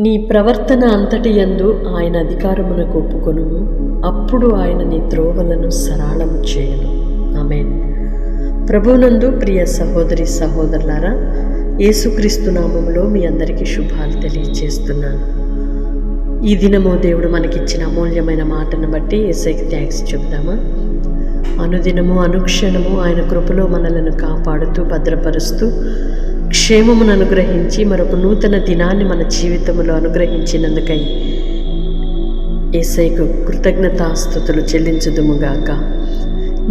నీ ప్రవర్తన అంతటి యందు ఆయన అధికారమునకు ఒప్పుకొనుము, అప్పుడు ఆయన నీ త్రోవలను సరళము చేయను. ఆమేన్. ప్రభువునందు ప్రియ సహోదరి సహోదరులారా, యేసుక్రీస్తు నామములో మీ అందరికీ శుభాలు తెలియజేస్తున్నాను. ఈ దినము దేవుడు మనకిచ్చిన అమూల్యమైన మాటను బట్టి యేసయ్యకి థ్యాంక్స్ చెప్దామా? అనుదినము అనుక్షణము ఆయన కృపలో మనలను కాపాడుతూ భద్రపరుస్తూ క్షేమమును అనుగ్రహించి మరొక నూతన దినాన్ని మన జీవితంలో అనుగ్రహించినందుకై యేసయ్యకు కృతజ్ఞతాస్తుతులు చెల్లించుదుముగాక.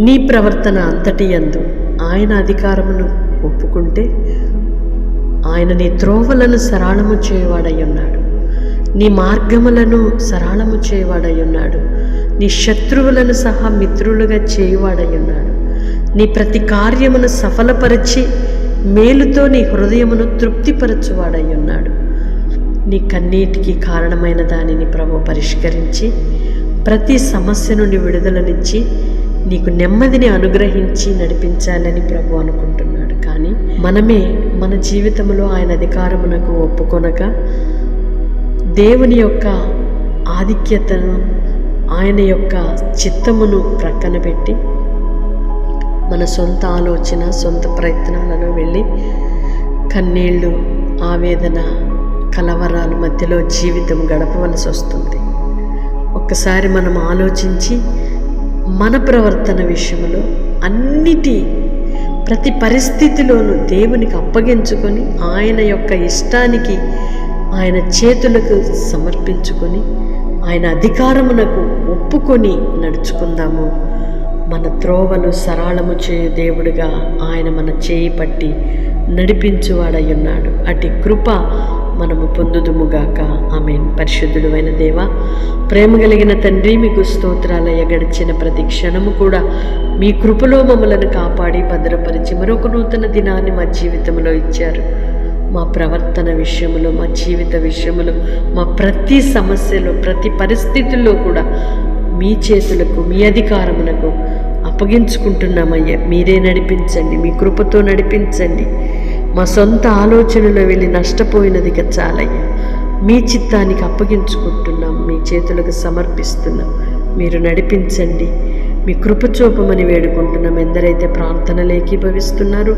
నీ ప్రవర్తన అంతటి యందు ఆయన అధికారమును ఒప్పుకుంటే ఆయన నీ త్రోవలను సరళము చేయవాడై ఉన్నాడు. నీ మార్గములను సరళము చేయవాడై ఉన్నాడు. నీ శత్రువులను సహా మిత్రులుగా చేయవాడై ఉన్నాడు. నీ ప్రతి కార్యమును సఫలపరిచి మేలుతో నీ హృదయమును తృప్తిపరచువాడై ఉన్నాడు. నీ కన్నీటికి కారణమైన దానిని ప్రభు పరిష్కరించి ప్రతి సమస్య నుండి విడుదలనిచ్చి నీకు నెమ్మదిని అనుగ్రహించి నడిపించాలని ప్రభు అనుకుంటున్నాడు. కానీ మనమే మన జీవితంలో ఆయన అధికారమునకు ఒప్పుకొనక దేవుని యొక్క ఆధిక్యతను, ఆయన యొక్క చిత్తమును ప్రక్కన పెట్టి మన సొంత ఆలోచన, సొంత ప్రయత్నాలను వెళ్ళి కన్నీళ్ళు, ఆవేదన, కలవరాల మధ్యలో జీవితం గడపవలసి వస్తుంది. ఒక్కసారి మనం ఆలోచించి మన ప్రవర్తన విషయంలో ప్రతి పరిస్థితిలోనూ దేవునికి అప్పగించుకొని ఆయన యొక్క ఇష్టానికి ఆయన చేతులకు సమర్పించుకొని ఆయన అధికారమునకు ఒప్పుకొని నడుచుకుందాము. మన త్రోవలు సరళము చేయు దేవుడిగా ఆయన మన చేయి పట్టి నడిపించువాడై ఉన్నాడు. అటు కృప మనము పొందుదుముగాక. ఆమేన్. పరిశుద్ధుడు అయిన దేవా, ప్రేమ కలిగిన తండ్రి, మీకు స్తోత్రాలయ్య. గడిచిన ప్రతి క్షణము కూడా మీ కృపలో మమ్మలను కాపాడి భద్రపరిచి మరొక నూతన దినాన్ని మా జీవితంలో ఇచ్చారు. మా ప్రవర్తన విషయంలో, మా జీవిత విషయంలో, మా ప్రతి సమస్యలో, ప్రతి పరిస్థితుల్లో కూడా మీ చేతులకు, మీ అధికారమునకు అప్పగించుకుంటున్నామయ్యా. మీరే నడిపించండి, మీ కృపతో నడిపించండి. మా సొంత ఆలోచనలో వెళ్ళి నష్టపోయినదిగా చాలయ్యా. మీ చిత్తానికి అప్పగించుకుంటున్నాం, మీ చేతులకు సమర్పిస్తున్నాం. మీరు నడిపించండి, మీ కృప చూపమని వేడుకుంటున్నాం. ఎందరైతే ప్రార్థనలు ఏకీభవిస్తున్నారో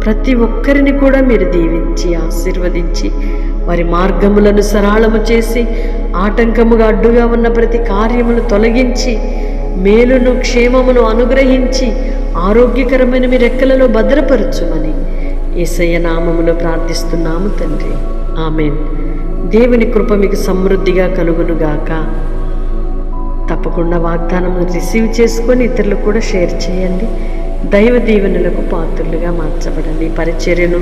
ప్రతి ఒక్కరిని కూడా మీరు దీవించి ఆశీర్వదించి వారి మార్గములను సరళము చేసి ఆటంకముగా అడ్డుగా ఉన్న ప్రతి కార్యమును తొలగించి మేలును క్షేమమును అనుగ్రహించి ఆరోగ్యకరమైన మీ రెక్కలలో భద్రపరచుమని యేసయ్య నామములో ప్రార్థిస్తున్నాము తండ్రి. ఆమేన్. దేవుని కృప మీకు సమృద్ధిగా కలుగునుగాక. తప్పకుండా వాగ్దానం రిసీవ్ చేసుకొని ఇతరులకు కూడా షేర్ చేయండి. దైవ దీవెనలకు పాత్రులుగా మార్చబడండి. పరిచర్యను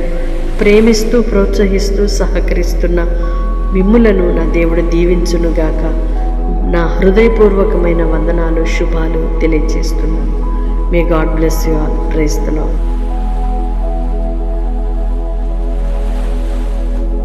ప్రేమిస్తూ ప్రోత్సహిస్తూ సహకరిస్తున్న మిమ్ములను నా దేవుడు దీవించునుగాక. నా హృదయపూర్వకమైన వందనాలు, శుభాలు తెలియజేస్తున్నాను. May God bless you all. Praise the lord.